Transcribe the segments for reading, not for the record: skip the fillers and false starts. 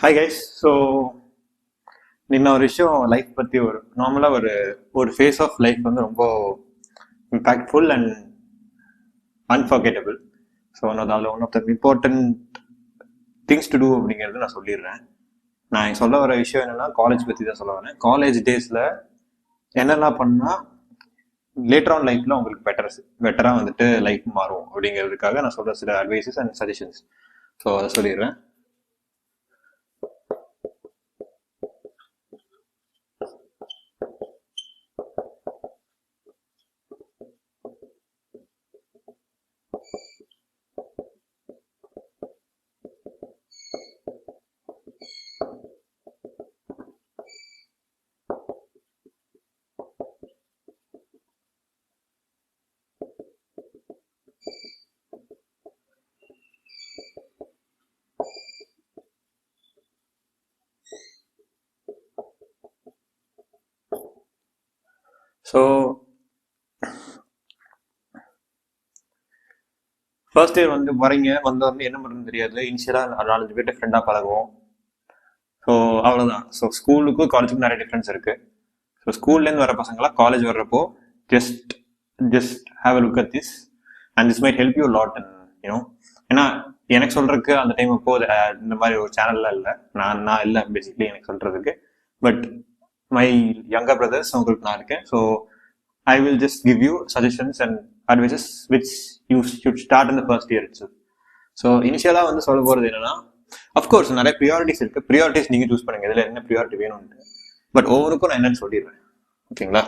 Hi guys. So இன்னும் ஒரு விஷயம் லைஃப் பற்றி நார்மலாக ஒரு ஃபேஸ் ஆஃப் லைஃப் வந்து ரொம்ப இம்பேக்ட்ஃபுல் அண்ட் அன்ஃபர்கெட்டபிள். ஸோ அதில் one of the important things to do அப்படிங்கிறது நான் சொல்லிடுறேன். நான் சொல்ல வர விஷயம் என்னென்னா காலேஜ் பற்றி தான் சொல்ல வரேன். காலேஜ் டேஸில் என்னெல்லாம் பண்ணால் லேட்டர் ஆன் லைஃப்பில் உங்களுக்கு பெட்டராக வந்துட்டு லைஃப் மாறும் அப்படிங்கிறதுக்காக நான் சொல்கிற சில அட்வைசஸ் அண்ட் சஜஷன்ஸ். ஸோ அதை சொல்லிடுறேன். ஸோ ஃபர்ஸ்ட் இயர் வந்து வரீங்க, வந்தவொடனே என்ன பண்ணுறதுன்னு தெரியாது. இனிஷியலாக 4-5 பேர்ட்ட ஃப்ரெண்டாக பழகுவோம். ஸோ அவ்வளோதான். ஸோ ஸ்கூலுக்கும் காலேஜுக்கும் நிறைய டிஃப்ரென்ஸ் இருக்குது. ஸோ ஸ்கூல்லேருந்து வர பசங்களாம் காலேஜ் வர்றப்போ just have a look at this and this might help you lot and you know. ஏன்னா எனக்கு சொல்கிறதுக்கு அந்த டைம் அப்போ இந்த மாதிரி ஒரு சேனல்லாம் இல்லை, நான் இல்லை பேசிக்லி எனக்கு சொல்கிறதுக்கு. பட் மை younger brothers உங்களுக்கு நான் இருக்கேன். So I will just give you suggestions and advices which you should start in the first year itself. So இனிஷியலாக வந்து சொல்ல போகிறது என்னன்னா, அஃப்கோர்ஸ் நிறைய ப்ரியாரிட்டிஸ் இருக்குது. ப்ரியாரிட்டிஸ் நீங்கள் சூஸ் பண்ணுங்க, இதில் என்ன ப்ரியாரிட்டி வேணும்னு. பட் ஒவ்வொருக்கும் நான் என்னன்னு சொல்லிடுவேன், ஓகேங்களா?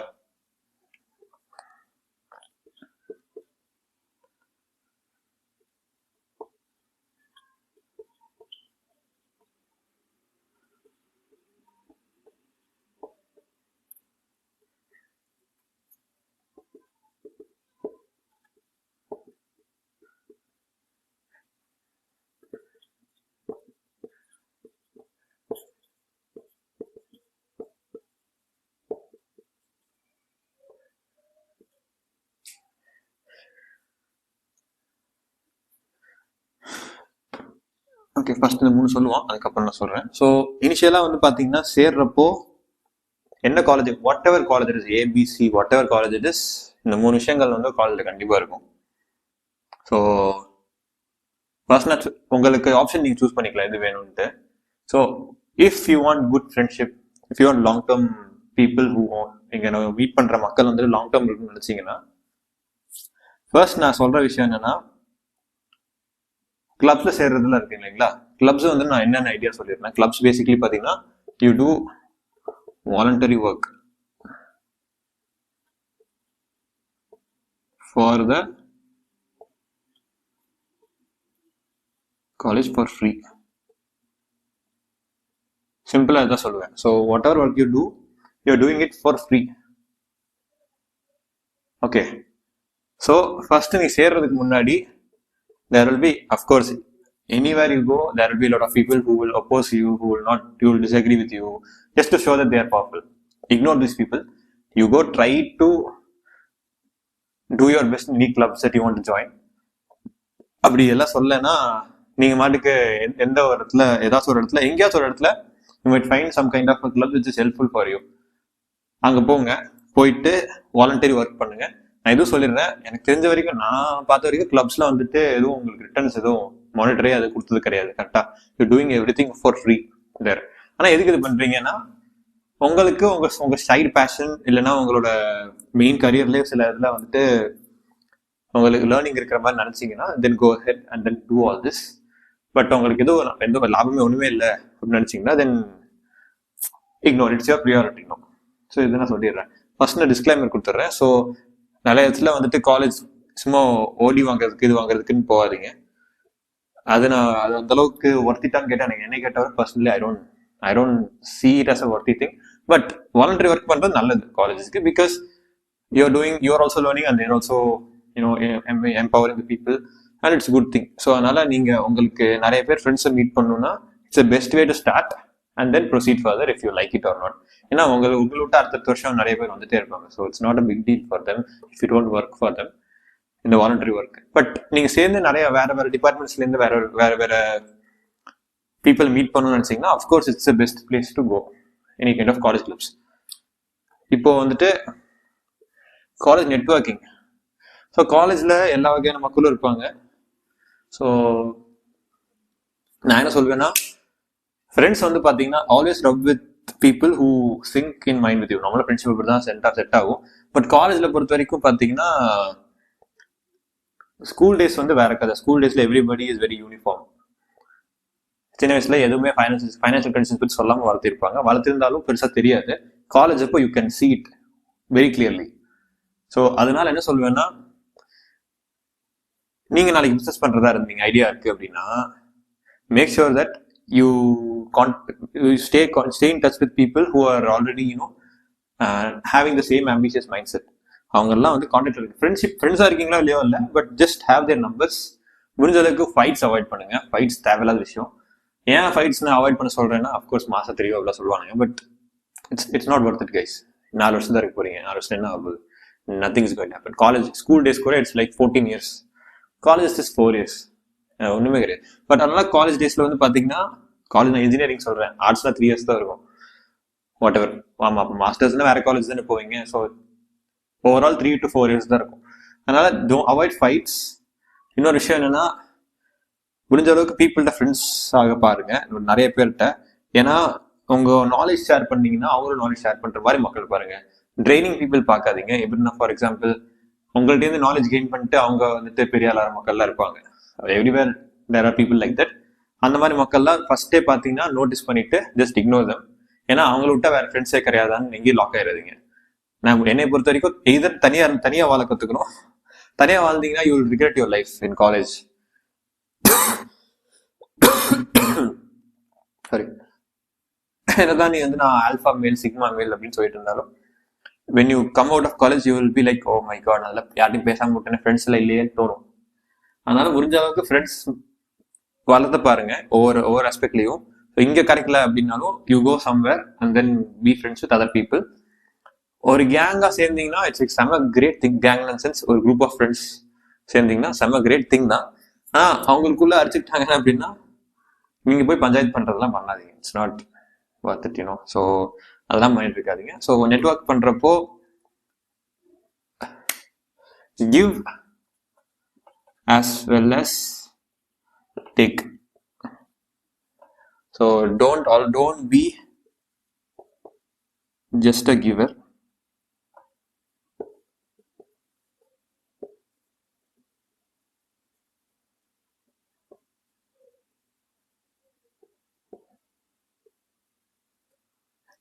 ஓகே, ஃபர்ஸ்ட் இந்த 3 சொல்லுவோம், அதுக்கப்புறம் நான் சொல்கிறேன். ஸோ இனிஷியலாக வந்து பார்த்தீங்கன்னா சேர்றப்போ என்ன college, whatever college is, ABC whatever college is, இந்த 3 விஷயங்கள் வந்து காலேஜில் கண்டிப்பாக இருக்கும். ஸோ ஃபர்ஸ்ட் உங்களுக்கு ஆப்ஷன் நீங்கள் சூஸ் பண்ணிக்கலாம் எது வேணும்ன்ட்டு. So if you want good friendship, if you want long term people who இங்கே நம்ம மீட் பண்ணுற மக்கள் வந்து லாங் டேர்ம் இருக்குன்னு நினச்சிங்கன்னா, ஃபர்ஸ்ட் நான் சொல்கிற விஷயம் என்னென்னா, கிளப்ஸில் சேர்றதுல இருக்கு இல்லைங்களா. கிளப்ஸ் வந்து நான் என்னென்ன ஐடியா சொல்லியிருந்தேன். கிளப்ஸ் பேசிக்கலி பார்த்தீங்கன்னா you do voluntary work for the college for free. சிம்பிளாக இதான் சொல்லுவேன். So whatever work you do, you doing it for free. Okay, so first நீ சேர்றதுக்கு முன்னாடி there will be, of course, anywhere you go there will be a lot of people who will oppose you, who will disagree with you, just to show that they are powerful. Ignore these people. You go try to do your best in any clubs that you want to join. அப்படி எல்லாம் சொல்லனா நீங்க மாட்டுக்கு எந்த ஒரு இடத்துல ஏதாச்சும் ஒரு இடத்துல எங்கேயாச்சும் ஒரு இடத்துல you might find some kind of a club which is helpful for you. அங்க போயிட்டு வாலண்டரி ஒர்க் பண்ணுங்க. நான் எதுவும் சொல்லிடுறேன், எனக்கு தெரிஞ்ச வரைக்கும் நான் பார்த்த வரைக்கும் கிளப்ஸ்ல வந்துட்டு எதுவும் உங்களுக்கு ரிட்டர்ன்ஸ் எதுவும் மானிட்டரே அது கொடுத்தது கிடையாது. கரெக்டா you doing everything for free there. ஆனால் எதுக்கு இது பண்றீங்கன்னா, உங்களுக்கு உங்க சைடு பேஷன் இல்லைன்னா உங்களோட மெயின் கரியர்லேயே சில இதில் வந்துட்டு உங்களுக்கு லேர்னிங் இருக்கிற மாதிரி நினைச்சீங்கன்னா then go ahead and then do all this. But உங்களுக்கு எந்த லாபமே ஒன்றுமே இல்லை அப்படின்னு நினைச்சீங்கன்னா then ignore, it's your priority. No. So இதை நான் சொல்லிடுறேன். ஃபர்ஸ்ட் நான் டிஸ்க்ளைமர் கொடுத்துட்றேன். ஸோ நிறைய இடத்துல வந்துட்டு காலேஜ் சும்மா ஓடி வாங்குறதுக்கு இது வாங்குறதுக்குன்னு போகாதீங்க. அது அந்த அளவுக்கு ஒர்த்திட்டான்னு கேட்டால் எனக்கு என்ன கேட்டவர் personally I don't see it as a worthy thing. But voluntary work பண்ணுறது நல்லது காலேஜஸ்க்கு, because you are also learning and they're also empowering the people and it's a good thing. So அதனால நீங்கள் உங்களுக்கு நிறைய பேர் ஃப்ரெண்ட்ஸை மீட் பண்ணணும்னா it's a best way to start and then proceed further if you like it or not. ஏன்னா உங்களை விட்டு அடுத்த வருஷம் நிறைய பேர் வந்துட்டே இருப்பாங்க. So it's not a big deal for them if you don't work for them இந்த வாலண்டரி ஒர்க். பட் நீங்கள் சேர்ந்து நிறைய வேற டிபார்ட்மெண்ட்ஸ்லேருந்து வேற பீப்புள் மீட் பண்ணணும்னு நினச்சிங்கன்னா of course it's the best place to go any kind of college clubs. இப்போ வந்துட்டு காலேஜ் நெட்வொர்க்கிங். ஸோ காலேஜில் எல்லா வகையான மக்களும் இருப்பாங்க. ஸோ நான் என்ன சொல்வேன்னா, ஃப்ரெண்ட்ஸ் வந்து பார்த்தீங்கன்னா always rub with people who sync in mind with you. நம்மளோட ஃப்ரெண்ட்ஷிப் இப்படி தான் செட் ஆகும். பட் காலேஜில் பொறுத்த வரைக்கும் பார்த்தீங்கன்னா ஸ்கூல் டேஸ் வந்து வேற கதை. ஸ்கூல் டேஸில் எவ்ரிபடி இஸ் வெரி யூனிஃபார்ம். சின்ன வயசுல எதுவுமே ஃபைனான்சியல் கண்டிஷன்ஸ் பற்றி சொல்லாமல் வளர்த்திருப்பாங்க. வளர்த்திருந்தாலும் பெருசாக தெரியாது. காலேஜ் அப்போ you can see it very clearly. So அதனால என்ன சொல்வேன்னா, நீங்க நாளைக்கு பிசினஸ் பண்றதா இருந்தீங்க, ஐடியா இருக்கு அப்படின்னா, make sure that you stay in touch with people who are already having the same ambitious mindset. அவங்க எல்லாம் வந்து கான்டாக்ட் இருக்கு. ஃப்ரெண்ட்ஸா இருக்கீங்களா இல்லையோ இல்லை, but just have their numbers. முடிஞ்ச அளவுக்கு ஃபைட்ஸ் அவாய்ட் பண்ணுங்க. ஃபைட்ஸ் தேவையில்லாத விஷயம். ஏன் ஃபைட்ஸ் நான் அவாய்ட் பண்ண சொல்றேன்னா, அஃப்கோர்ஸ் மாசம் 3 அவ்வளோ சொல்லுவாங்க, but it's not worth it guys. 4 வருஷம் தான் இருக்க போறீங்க. 4 வருஷம் என்ன ஆகுது? Nothing is going to happen. College school days கூட it's like 14 years. College is 4 years. ஒண்ணுமே கிடையாது. பட் அதனால காலேஜ் டேஸ்ல வந்து பாத்தீங்கன்னா, காலேஜ் நான் இன்ஜினியரிங் சொல்றேன், ஆர்ட்ஸ்ல 3 years தான் இருக்கும். What ever. ஆமா, அப்போ மாஸ்டர்ஸ்னா வேற காலேஜ் தானே போவீங்க. ஸோ ஓவரால் 3 to 4 years தான் இருக்கும். அதனால டோன்ட் அவாய்ட் ஃபைட்ஸ். இன்னொரு விஷயம் என்னன்னா, முடிஞ்ச அளவுக்கு பீப்புள்கிட்ட ஃப்ரெண்ட்ஸ் ஆக பாருங்க, நிறைய பேர்கிட்ட. ஏன்னா உங்க நாலேஜ் ஷேர் பண்ணீங்கன்னா அவங்களும் நாலேஜ் ஷேர் பண்ற மாதிரி மக்கள் பாருங்க. ட்ரைனிங் பீப்புள் பார்க்காதீங்க. எப்படின்னா, ஃபார் எக்ஸாம்பிள், உங்கள்கிட்ட நாலேஜ் கெயின் பண்ணிட்டு அவங்க வந்துட்டு பெரிய ஆளார மக்கள்லாம் இருப்பாங்க. Everywhere there are people like that. அந்த மாதிரி மக்கள்லாம் ஃபர்ஸ்டே பார்த்தீங்கன்னா நோட்டீஸ் பண்ணிட்டு ஜஸ்ட் இக்னோர் தம். ஏன்னா அவங்கள விட்டா வேற ஃப்ரெண்ட்ஸே கிடையாதான்னு எங்கேயும் லாக் ஆயிடாதீங்க. நான் என்னை பொறுத்த வரைக்கும் எதர் தனியா வாழ கத்துக்கணும். தனியா வாழ்ந்தீங்கன்னா you will regret your life in college. Sorry, என்னதான் நீ வந்து நான் ஆல்ஃபா மேல் சிக்மா மேல் அப்படின்னு சொல்லிட்டு இருந்தாலும், when you come out of college you will be like, oh my god, அதனால யார்ட்டையும் பேசாம விட்டேன், ஃப்ரெண்ட்ஸ் எல்லாம் இல்லையே தோணும். அதனால முடிஞ்ச அளவுக்கு ஃப்ரெண்ட்ஸ் வளர்த்த பாருங்க ஒவ்வொரு ஆஸ்பெக்ட்லையும். இங்க கிடைக்கல அப்படின்னாலும் you go somewhere and then be friends with other people. ஒரு கேங்கா சேர்ந்தீங்கன்னா இட்ஸ் செம கிரேட் திங். கேங் சென்ஸ் ஒரு குரூப் ஆஃப் ஃப்ரெண்ட்ஸ் சேர்ந்தீங்கன்னா செம கிரேட் திங் தான். அவங்களுக்குள்ள அடிச்சுக்கிட்டாங்க அப்படின்னா நீங்க போய் பஞ்சாயத்து பண்றதெல்லாம் பண்ணாதீங்க. It's not Worth it, so அதெல்லாம் பண்ணிட்டு இருக்காதீங்க. ஸோ நெட்வொர்க் பண்றப்போ give as well as take. So don't be just a giver.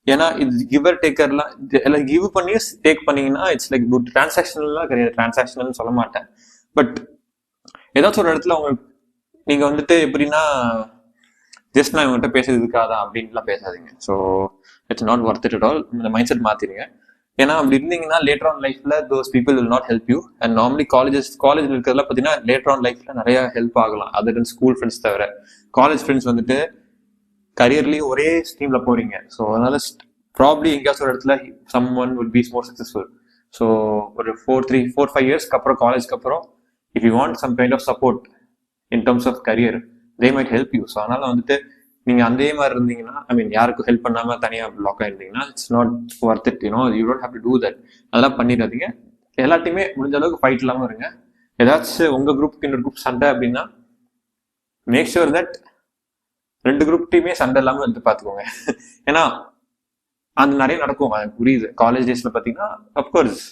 ஏன்னா இது கிவர் டேக்கர்லாம் எல்லாம் கிவ் பண்ணி டேக் பண்ணீங்கன்னா இட்ஸ் லைக் குட். டிரான்சாக்ஷனல்லாம் கிடையாது. டிரான்சாக்ஷனல் சொல்ல மாட்டேன், பட் ஏதாச்சும் ஒரு இடத்துல உங்களுக்கு நீங்க வந்துட்டு எப்படின்னா ஜஸ்ட் நான் இவங்ககிட்ட பேசுறதுக்காதான் அப்படின்லாம் பேசாதீங்க. So it's not worth it at all. இந்த மைண்ட் செட் மாத்திருங்க. ஏன்னா அப்படி இருந்தீங்கன்னா லேட்டர் ஆன் லைஃப்ல those people will not help you. And normally காலேஜில் இருக்கிறதுலாம் பார்த்தீங்கன்னா லேட்டர் ஆன் லைஃப்ல நிறைய ஹெல்ப் ஆகலாம். அதர் தென் ஸ்கூல் ஃப்ரெண்ட்ஸ் தவிர காலேஜ் ஃப்ரெண்ட்ஸ் வந்துட்டு கரியர்லயும் ஒரே ஸ்ட்ரீம்ல போறீங்க. ஸோ அதனால ப்ராப்ளி எங்கேயாச்சும் ஒரு இடத்துல someone will be more successful. So ஒரு 4-5 இயர்ஸ்க்கு அப்புறம் காலேஜ்க்கு அப்புறம் if you want some kind of support in terms of career, they might help you. So அதனால வந்துட்டு நீங்க அதே மாதிரி இருந்தீங்கன்னா, ஐ மீன் யாருக்கும் ஹெல்ப் பண்ணாம தனியா லாக் ஆயிருந்தீங்கன்னா it's not worth it. You don't have to do that. அதெல்லாம் பண்ணிடாதீங்க. எல்லாத்தையுமே முடிஞ்ச அளவுக்கு ஃபைட் இல்லாம இருங்க. ஏதாச்சும் உங்க குரூப்புக்கு இன்னொரு குரூப் சண்டை அப்படின்னா மேக் ஷுர் தட் 2 குரூப்டையுமே சண்டை இல்லாம வந்து பாத்துக்கோங்க. ஏன்னா அது நிறைய நடக்கும், எனக்கு புரியுது. காலேஜ் டேஸ்ல பாத்தீங்கன்னா அப்கோர்ஸ்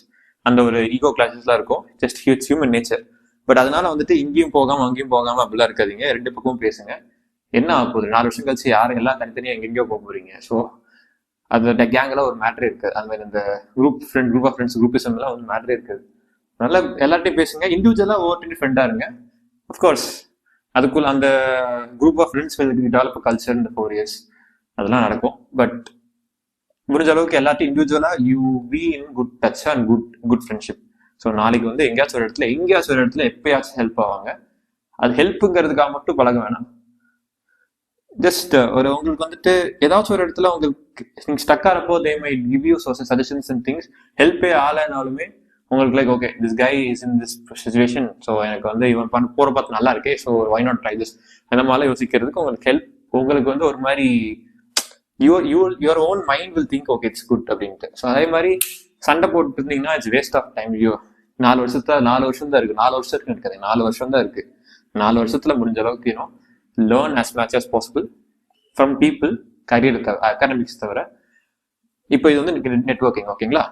அந்த ஒரு ஈகோ கிளாஸஸ்லாம் இருக்கும். Just it's human nature. But அதனால வந்துட்டு இங்கேயும் போகாம அங்கேயும் போகாம அப்படிலாம் இருக்காதீங்க. 2 பக்கமும் பேசுங்க. என்ன ஆக போகுது? 4 வருஷம் கழிச்சு யாரும் எல்லாம் தனித்தனியா எங்கெங்கயோ போக போறீங்க. ஸோ அந்த கேங்லாம் ஒரு மேட்டரே இருக்காது. அந்த மாதிரி இந்த குரூப் ஆஃப் ஃப்ரெண்ட்ஸ் குரூப்பிசம் எல்லாம் ஒரு மேட்டரே இருக்காது. நல்லா எல்லார்ட்டையும் பேசுங்க. இண்டிவிஜுவலா ஒவ்வொரு ஃப்ரெண்டா இருங்க. அப்கோர்ஸ் அதுக்குள்ள அந்த group of friends develop culture இந்த 4 years அதெல்லாம் நடக்கும். பட் முடிஞ்ச அளவுக்கு எல்லாத்தையும் இண்டிவிஜுவலா you be in good touch and good friendship. So நாளைக்கு வந்து எங்கேயாச்சும் ஒரு இடத்துல எப்பயாச்சும் ஹெல்ப் ஆவாங்க. அது ஹெல்ப்புங்கிறதுக்காக மட்டும் பழக வேணாம். ஜஸ்ட் உங்களுக்கு வந்துட்டு ஏதாச்சும் ஒரு இடத்துல உங்களுக்கு நீங்க ஸ்டக் ஆகிறப்போ they might give you suggestions and things. ஹெல்ப்பே ஆகலைனாலுமே உங்களுக்கு like okay this guy is in this situation, so எனக்கு வந்து இவன் போற பார்த்து நல்லா இருக்கே, so why not try this, அந்த மாதிரிலாம் யோசிக்கிறதுக்கு உங்களுக்கு ஹெல்ப் உங்களுக்கு வந்து ஒரு மாதிரி your own mind will think okay it's good அப்படின்ட்டு. ஸோ அதே மாதிரி சண்டை போட்டு இருந்தீங்கன்னா இட்ஸ் வேஸ்ட் ஆஃப் டைம். 4 வருஷம் தான் இருக்கு, 4 வருஷம் இருக்குன்னு இருக்காது, 4 வருஷம் தான் இருக்கு. 4 வருஷத்துல முடிஞ்ச அளவுக்கு learn as much as possible from people, career academics தவிர. இப்போ இது வந்து நெட்வொர்க்கிங், ஓகேங்களா?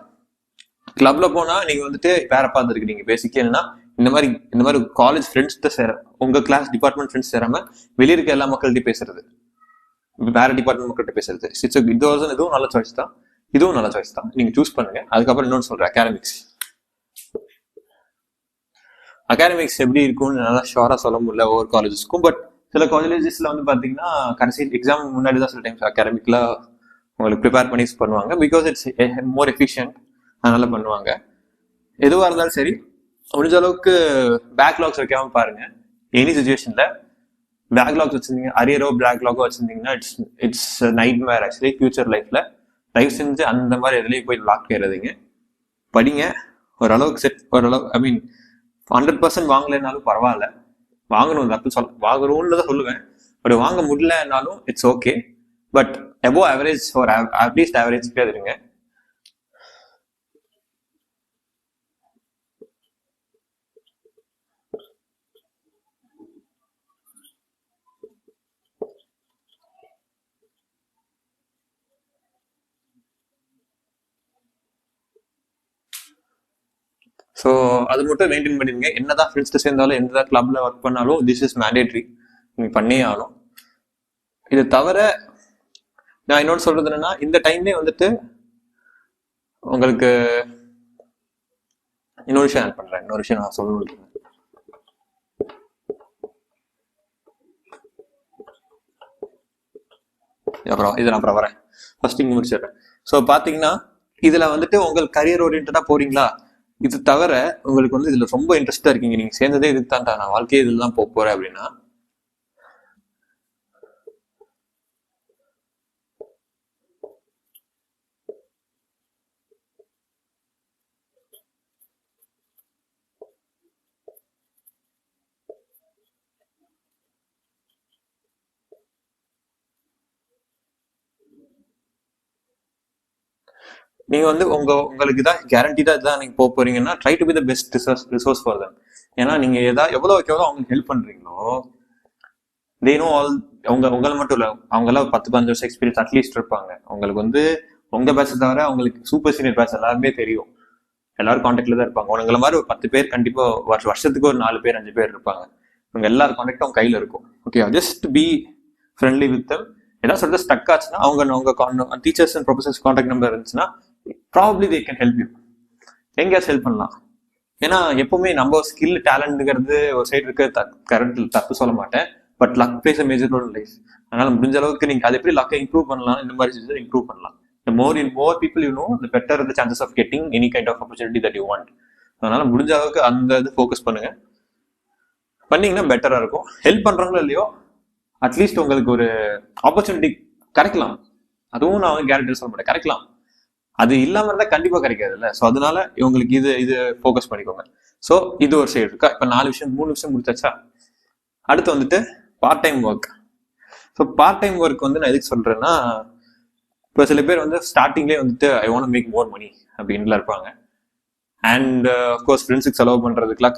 கிளப்ல போனா நீங்க வந்துட்டு வேற பார்த்துருக்கு. நீங்க பேசிக்கலி என்னன்னா இந்த மாதிரி காலேஜ் ஃப்ரெண்ட்ஸ்கிட்ட சேர, உங்க கிளாஸ் டிபார்ட்மெண்ட் ஃப்ரெண்ட்ஸ் சேராம வெளியே இருக்க எல்லா மக்கள்கிட்டையும் பேசுறது, வேற டிபார்ட்மெண்ட் மக்கள்கிட்ட பேசுறது. இதுவும் நல்ல சாய்ஸ் தான், இதுவும் நல்ல சாய்ஸ் தான். நீங்க சூஸ் பண்ணுங்க. அதுக்கப்புறம் இன்னொன்று சொல்றேன், அகாடமிக்ஸ் எப்படி இருக்கும்னு நல்லா ஷோரா சொல்ல முடியல ஒவ்வொரு காலேஜஸ்க்கும். பட் சில காலேஜஸ்ல வந்து பாத்தீங்கன்னா கடைசி எக்ஸாம் முன்னாடி தான் சில டைம்ஸ் அகாடமிக்ல உங்களுக்கு ப்ரிப்பேர் பண்ணி பண்ணுவாங்க. பிகாஸ் இட்ஸ் மோர் எஃபிஷியன்ட், அதனால பண்ணுவாங்க. எதுவாக இருந்தாலும் சரி முடிஞ்ச அளவுக்கு பேக்லாக்ஸ் வைக்காம பாருங்க. எனி சுச்சுவேஷன்ல பேக்லாக்ஸ் வச்சிருந்தீங்க, அரியரோ பேக்லாகோ வச்சிருந்தீங்கன்னா it's nightmare actually future லைஃப்ல. தயவு செஞ்சு அந்த மாதிரி எதுலேயும் போய் லாக் ஆயிடுறதுங்க. படிங்க, ஓரளவுக்கு ஐ மீன் 100% வாங்கலைன்னாலும் பரவாயில்ல, வாங்கணும் தப்பு வாங்கணும்னு தான் சொல்லுவேன். பட் வாங்க முடியலன்னாலும் it's okay. But above average ஒரு அட்லீஸ்ட் ஆவரேஜ்க்கே இருங்க. ஸோ அது மட்டும் மெயின்டைன் பண்ணிடுங்க. என்னதான் ஃப்ரெண்ட்ஸ்ட்டு சேர்ந்தாலும் எந்த கிளப்ல ஒர்க் பண்ணாலும் திஸ் இஸ் மேண்டேட்ரி, நீங்கள் பண்ணியே ஆகணும். இது தவிர நான் இன்னொன்று சொல்றது என்னன்னா, இந்த டைம்லேயே வந்துட்டு உங்களுக்கு இன்னொரு விஷயம் ஆட் பண்றேன். இன்னொரு விஷயம் நான் சொல்லணும், அப்புறம் இதை நான் அப்புறம் வரேன். ஃபர்ஸ்ட் இங்கே முடிச்சிடுறேன். ஸோ பார்த்தீங்கன்னா இதுல வந்துட்டு உங்களுக்கு கரியர் ஓரியன்டா போறீங்களா, இது தவிர உங்களுக்கு வந்து இதுல ரொம்ப இன்ட்ரெஸ்டா இருக்கீங்க, நீங்க சேர்ந்ததே இதுக்கு தான்டா, நான் வாழ்க்கையே இதுல தான் போறேன் அப்படின்னா நீங்க வந்து உங்களுக்கு தான் கேரண்டிடா இதுதான் நீங்க போக போறீங்கன்னா try to be the best resource for them. ஏன்னா நீங்க எவ்வளவுக்கு எவ்வளோ அவங்களுக்கு ஹெல்ப் பண்றீங்களோ தேனோ ஆல். உங்களை மட்டும் இல்ல, அவங்க எல்லாம் 10-15 வருஷம் எக்ஸ்பீரியன்ஸ் அட்லீஸ்ட் இருப்பாங்க. உங்களுக்கு வந்து உங்க பேட்சை தவிர அவங்களுக்கு சூப்பர் சீனியர் பேட்ச் எல்லாருமே தெரியும், எல்லாரும் கான்டாக்ட்ல தான் இருப்பாங்க. உங்களை மாதிரி ஒரு 10 பேர் கண்டிப்பா வருஷத்துக்கு ஒரு 4 பேர் 5 பேர் இருப்பாங்க. உங்க எல்லாரும் கான்டாக்டும் அவங்க கையில இருக்கும். Okay, just be friendly with them. ஏதாவது சொல்றது ஸ்டக் ஆச்சுன்னா அவங்க teachers and professors contact number இருந்துச்சுன்னா probably they can help you. எங்கேயாச்சும் ஹெல்ப் பண்ணலாம். ஏன்னா எப்பவுமே நம்ம ஸ்கில் டேலண்ட்ங்கிறது ஒரு சைடு இருக்க கரெக்ட், தப்பு சொல்ல மாட்டேன். But luck plays a major role in life. அதனால முடிஞ்ச அளவுக்கு நீங்க அதை எப்படி லக்கை இம்ப்ரூவ் பண்ணலாம், இந்த மாதிரி இம்ப்ரூவ் பண்ணலாம். The more people you know, the better the chances of getting any kind of opportunity that you want. அதனால முடிஞ்ச அளவுக்கு அந்த இது ஃபோக்கஸ் பண்ணுங்க. பண்ணீங்கன்னா பெட்டரா இருக்கும். ஹெல்ப் பண்றாங்களோ இல்லையோ அட்லீஸ்ட் உங்களுக்கு ஒரு ஆப்பர்ச்சுனிட்டி கிடைக்கலாம். அதுவும் நான் கேரண்டி சொல்ல மாட்டேன், கிடைக்கலாம். அது இல்லாம இருந்தா கண்டிப்பா கிடைக்காது இல்ல. ஸோ அதனால இவங்களுக்கு இது ஃபோக்கஸ் பண்ணிக்கோங்க. ஸோ இது ஒரு சைடு இருக்கா. இப்ப 3 விஷயம் முடிச்சாச்சா? அடுத்து வந்துட்டு part time work. So part time work வந்து நான் எதுக்கு சொல்றேன்னா, இப்போ சில பேர் வந்து ஸ்டார்டிங்லேயே வந்துட்டு ஐ வாண்ட் மேக் மோர் மணி அப்படின்லாம் இருப்பாங்க. அண்ட் அஃப்கோர்ஸ் ஃப்ரெண்ட்ஸுக்கு செலவு பண்றதுக்குலாம்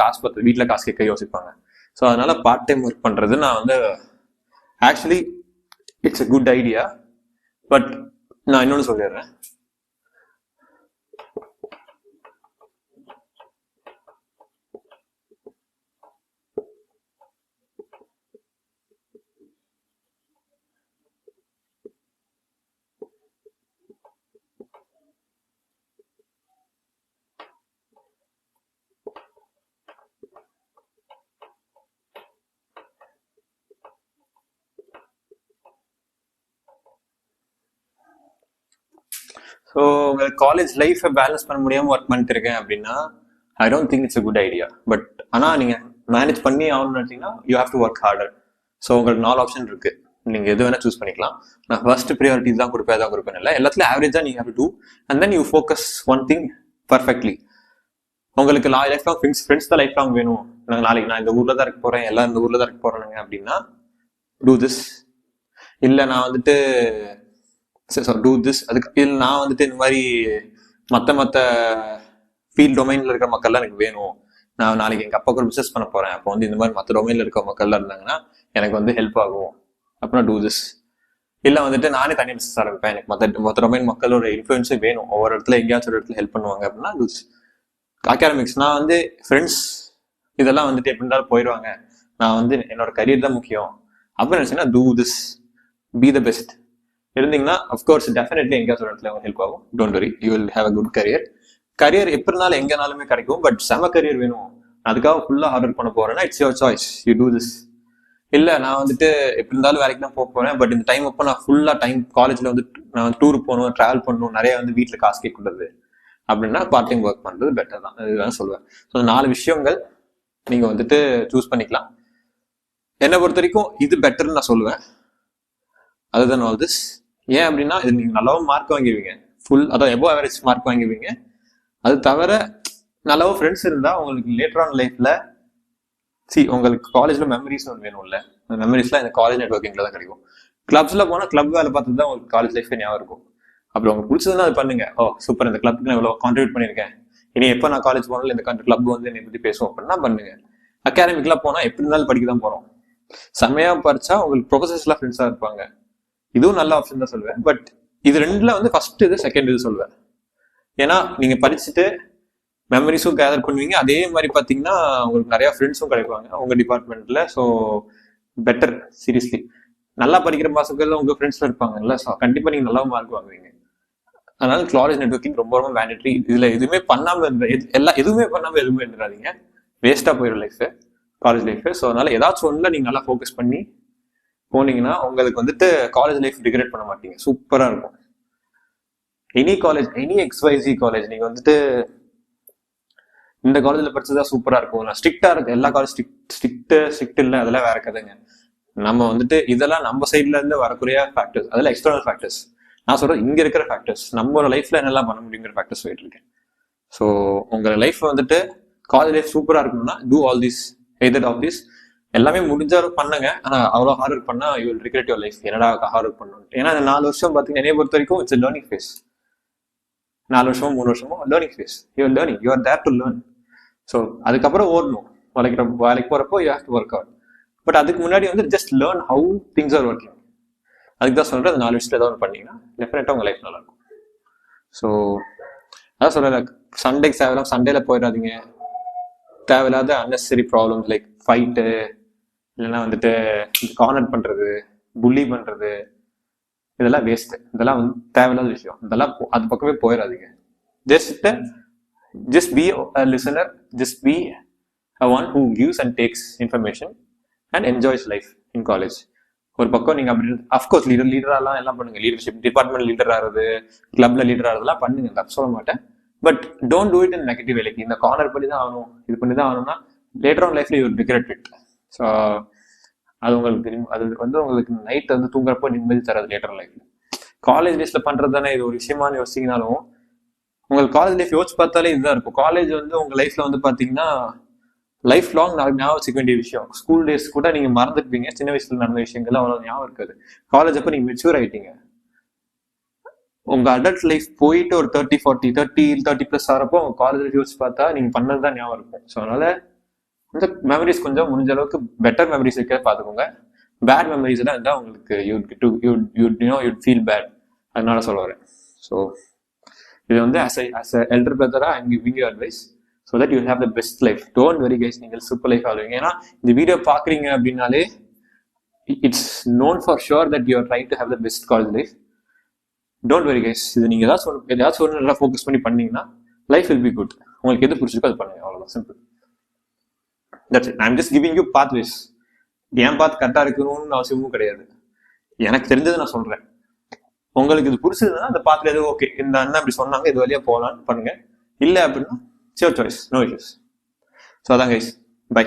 வீட்டில் காசு கேட்க யோசிப்பாங்க. ஸோ அதனால பார்ட் டைம் ஒர்க் பண்றது நான் வந்து actually it's a good idea. But நான் இன்னொன்று சொல்லிடுறேன். ஸோ உங்க காலேஜ் லைஃப்பை பேலன்ஸ் பண்ண முடியாமல் ஒர்க் பண்ணிட்டு இருக்கேன் அப்படின்னா I don't think it's a good idea. But ஆனால் நீங்கள் மேனேஜ் பண்ணி ஆகணும்னு நினச்சிங்கன்னா you have to work harder. So உங்களுக்கு 4 ஆப்ஷன் இருக்கு, நீங்கள் எது வேணால் சூஸ் பண்ணிக்கலாம். நான் ஃபர்ஸ்ட் ப்ரியாரிட்டி தான் கொடுப்பேன் இல்லை, எல்லாத்துலையும் ஆவரேஜாக நீங்கள் have to and then you focus one thing perfectly. உங்களுக்கு லைஃப் லாங் ஃப்ரெண்ட்ஸ் தான் லைஃப் லாங் வேணும், நாளைக்கு நான் இந்த ஊரில் தான் இருக்க போகிறேன், எல்லாம் இந்த ஊரில் தான் இருக்க போகிறேனுங்க அப்படின்னா டூ திஸ். இல்லை நான் வந்துட்டு டூ திஸ், அதுக்கு இல்லை நான் வந்துட்டு இந்த மாதிரி மற்ற ஃபீல்ட் டொமைனில் இருக்கிற மக்கள்லாம் எனக்கு வேணும், நான் நாளைக்கு எங்கள் அப்பாவுக்கு ஒரு பிஸ்னஸ் பண்ண போகிறேன், அப்போ வந்து இந்த மாதிரி மற்ற டொமைனில் இருக்க மக்கள்லாம் இருந்தாங்கன்னா எனக்கு வந்து ஹெல்ப் ஆகும், அப்புறம் டூ திஸ். இல்லை வந்துட்டு நானே தனியாக பிஸ்னஸ் ஆரம்பிப்பேன், எனக்கு மற்ற டொமைன் மக்களோட இன்ஃப்ளூயன்ஸும் வேணும், ஒவ்வொரு இடத்துல எங்கேயாச்சும் ஒரு இடத்துல ஹெல்ப் பண்ணுவாங்க அப்படின்னா டூ திஸ். அகாடமிக்ஸ் நான் வந்து ஃப்ரெண்ட்ஸ் இதெல்லாம் வந்துட்டு எப்படி இருந்தாலும் போயிடுவாங்க, நான் வந்து என்னோட கரியர் தான் முக்கியம் அப்படின்னு நினச்சிங்கன்னா do this, be the best இருந்தீங்கன்னா அஃப்கோர்ஸ் டெஃபினெட்லி எங்கேயாச்சும் ஒரு இடத்துல ஹெல்ப் ஆகும். Don't worry, you will have a good career. Career எப்படி இருந்தாலும் எங்கேனாலுமே கிடைக்கும், பட் செம கரியர் வேணும், அதுக்காக ஃபுல்லாக ஹார்ட் ஒர்க் பண்ண போறேன்னா it's your choice, you do this. இல்லை நான் வந்துட்டு எப்படி இருந்தாலும் வேலைக்கு தான் போக போறேன், பட் இந்த டைம் அப்போ நான் ஃபுல்லாக டைம் காலேஜில் வந்து நான் டூருக்கு போகணும், ட்ராவல் பண்ணணும், நிறைய வந்து வீட்டில் காசு கேட்கக்கூடாது அப்படின்னா பார்ட் டைம் ஒர்க் பண்ணுறது பெட்டர் தான், இதுதான் சொல்லுவேன். ஸோ 4 விஷயங்கள் நீங்கள் வந்துட்டு சூஸ் பண்ணிக்கலாம். என்னை பொறுத்த வரைக்கும் இது பெட்டர்னு நான் சொல்லுவேன். அதுதான் ஆல் திஸ். ஏன் அப்படின்னா இது நீங்கள் நல்லாவும் மார்க் வாங்கிடுவீங்க, ஃபுல் அதாவது எபோ ஆவரேஜ் மார்க் வாங்கிடுவீங்க. அது தவிர நல்லாவும் ஃப்ரெண்ட்ஸ் இருந்தால் உங்களுக்கு லேட்டர் ஆன் லைஃப்ல உங்களுக்கு காலேஜில் மெமரிஸ் ஒன்று வேணும்ல, அந்த மெமரிஸ்லாம் இந்த காலேஜ் நெட்ஒர்க்கிங்கில் தான் கிடைக்கும். கிளப்ஸில் போனால் கிளப் வேலை பார்த்து தான் உங்களுக்கு காலேஜ் லைஃபே ஞாபகம் இருக்கும். அப்புறம் உங்களுக்கு பிடிச்சதுன்னா அது பண்ணுங்க, ஓ சூப்பர் இந்த கிளப்புக்கு நான் இவ்வளோ கான்ட்ரிபியூட் பண்ணியிருக்கேன், இனி எப்போ நான் காலேஜ் போனாலும் இந்த கிளப் வந்து என்னை பற்றி பேசுவோம் அப்படின்னா பண்ணுங்க. அகாடமிக்லாம் போனால் எப்படி இருந்தாலும் படிக்க தான் போகிறோம், செம்மையாக படித்தா உங்களுக்கு ப்ரொஃபஸர்ஸ்லாம் ஃப்ரெண்ட்ஸாக இருப்பாங்க, இதுவும் நல்ல ஆப்ஷன் தான் சொல்லுவேன். பட் இது ரெண்டுல வந்து ஃபர்ஸ்ட் இது செகண்ட் இது சொல்லுவேன். ஏன்னா நீங்க படிச்சுட்டு மெமரிஸும் கேதர் பண்ணுவீங்க, அதே மாதிரி பார்த்தீங்கன்னா உங்களுக்கு நிறைய ஃப்ரெண்ட்ஸும் கிடைப்பாங்க உங்க டிபார்ட்மெண்ட்ல. ஸோ பெட்டர், சீரியஸ்லி நல்லா படிக்கிற பசங்கள் உங்க ஃப்ரெண்ட்ஸ்ல இருப்பாங்கல்ல, ஸோ கண்டிப்பா நீங்க நல்லா மார்க் வாங்குவீங்க. அதனால காலேஜ் நெட்வொர்க்கிங் ரொம்ப ரொம்ப மேண்டட்ரி. இதுல எதுவுமே பண்ணாம எதுவுமே இருந்துடாதீங்க, வேஸ்டா போயிடும் லைஃப், காலேஜ் லைஃப். ஸோ அதனால ஏதாச்சும் ஒண்ணுல நீங்க நல்லா ஃபோக்கஸ் பண்ணி போனீங்கன்னா உங்களுக்கு வந்துட்டு காலேஜ் லைஃப் ரிக்ரெட் பண்ண மாட்டீங்க, சூப்பரா இருக்கும். Any college, any XYZ college நீங்க வந்துட்டு இந்த காலேஜ்ல படிச்சதா சூப்பரா இருக்கும், நான் ஸ்ட்ரிக்டா இருக்கு, எல்லா காலேஜ் ஸ்ட்ரிக்ட் இல்லை, அதெல்லாம் வேற கதைங்க. நம்ம வந்துட்டு இதெல்லாம் நம்ம சைட்ல இருந்து வரக்கூடிய ஃபேக்டர்ஸ், அதெல்லாம் எக்ஸ்டர்னல் ஃபேக்டர்ஸ். நான் சொல்றேன் இங்க இருக்கிற ஃபேக்டர்ஸ், நம்மளோட லைஃப்ல என்னெல்லாம் பண்ண முடியுங்கிற ஃபேக்டர்ஸ் போயிட்டு இருக்கேன். ஸோ உங்க லைஃப் வந்துட்டு காலேஜ் லைஃப் சூப்பரா இருக்கணும்னா do all this, either of this. எல்லாமே முடிஞ்சாலும் பண்ணுங்க, ஆனா அவ்வளோ ஹார்ட் ஒர்க் பண்ணா you will regret your life, என்னடா ஹார்ட் ஒர்க் பண்ணணும். ஏன்னா இந்த 4 வருஷம் பார்த்தீங்கன்னா என்னைய பொறுத்த வரைக்கும் இட்ஸ் லேர்னிங் ஃபேஸ். 4 வருஷமோ 3 வருஷமோ learning phase, you are learning, you are there to learn. So அதுக்கப்புறம் ஓடணும், வேலைக்கு போறப்போ you have to work out. But அதுக்கு முன்னாடி வந்து just learn how things are working. அதுக்கு தான் சொல்றேன், 4 விஷயத்துல ஏதாவது ஒன்று பண்ணீங்கன்னா டெஃபினட்டா உங்க லைஃப் நல்லா இருக்கும். ஸோ அதான் சொல்றேன், சண்டேக்கு தேவையில்லாம் சண்டேல போயிடாதீங்க, தேவையில்லாத அன்னெசரி ப்ராப்ளம்ஸ் லைக் ஃபைட்டு, இல்லைன்னா வந்துட்டு கார்னர் பண்றது, புள்ளி பண்றது, இதெல்லாம் வேஸ்ட், இதெல்லாம் வந்து தேவையில்லாத விஷயம், இதெல்லாம் அது பக்கமே போயிடாதீங்க. Just be a listener, just be a one who gives and takes information and enjoys life in college. ஒரு பக்கம் நீங்க அப்படி அஃப்கோர்ஸ் லீடராலாம் எல்லாம் பண்ணுங்க, லீடர்ஷிப் டிபார்ட்மெண்ட் லீடர் ஆகிறது, கிளப்ல லீடர் ஆகிறதுலாம் பண்ணுங்க, தப்பு சொல்ல மாட்டேன். But don't do it in negative வேலைக்கு, இந்த கார்னர் பண்ணி தான் ஆகணும், இது பண்ணி தான் ஆகணும்னா லேட்டர் ஆன் லைஃப்ல you will regret it. So அது உங்களுக்கு நைட் வந்து தூங்குறப்போ நிம்மதி தராது லேட்டர் லைஃப்ல. காலேஜ் டேஸ்ல பண்றது தானே இது ஒரு விஷயமானு யோசிச்சிங்கனாலும் உங்களுக்கு காலேஜ் லைஃப் யோசிச்சு பார்த்தாலே இதுதான் இருக்கும். காலேஜ் வந்து உங்க லைஃப்ல வந்து பாத்தீங்கன்னா லைஃப் லாங் ஞாபகம் வச்சுக்க வேண்டிய விஷயம். ஸ்கூல் டேஸ் கூட நீங்க மறந்துருப்பீங்க, சின்ன வயசுல நடந்த விஷயங்கள் அவ்வளவு ஞாபகம் இருக்காது. காலேஜ் அப்ப நீங்க மெச்சூர் ஆயிட்டீங்க, உங்க அடல்ட் லைஃப் போயிட்டு ஒரு 30+ ஆகிறப்போ உங்க காலேஜ் லைஃப் யோசிச்சு பார்த்தா நீங்க பண்ணதுதான் ஞாபகம் இருக்கும். ஸோ அதனால இந்த மெமரிஸ் கொஞ்சம் முடிஞ்ச அளவுக்கு பெட்டர் மெமரிஸ் இருக்க பார்த்துக்கோங்க. பேட் மெமரிஸ் எல்லாம் இருந்தால் உங்களுக்கு யூட் ஃபீல் பேட், அதனால சொல்ல வரேன். ஸோ இது வந்து as a elder brother I'm giving you advice so that you have the best life. Don't worry guys, நீங்கள் சூப்பர் லைஃப் ஆகுவீங்க. ஏன்னா இந்த வீடியோ பார்க்குறீங்க அப்படின்னாலே it's known for sure that you are trying to have the best college life. Don't worry guys, இது நீங்கள் ஏதாச்சும் ஒன்று நல்லா ஃபோக்கஸ் பண்ணி பண்ணீங்கன்னா லைஃப் will be good. உங்களுக்கு எது பிடிச்சிருக்கோ அது பண்ணுங்க, அவ்வளோதான், simple. That's it. I'm just giving you pathways. என் பாத் கரெக்டாக இருக்கணும்னு அவசியமும் கிடையாது, எனக்கு தெரிஞ்சது நான் சொல்றேன். உங்களுக்கு இது புரிச்சதுன்னா அந்த பாத்துல எதுவும் ஓகே, இந்த அண்ணன் அப்படி சொன்னாங்க இது வழியா போகலான்னு பண்ணுங்க, இல்லை அப்படின்னா your choice, no issues. So அதான் கைஸ், பை.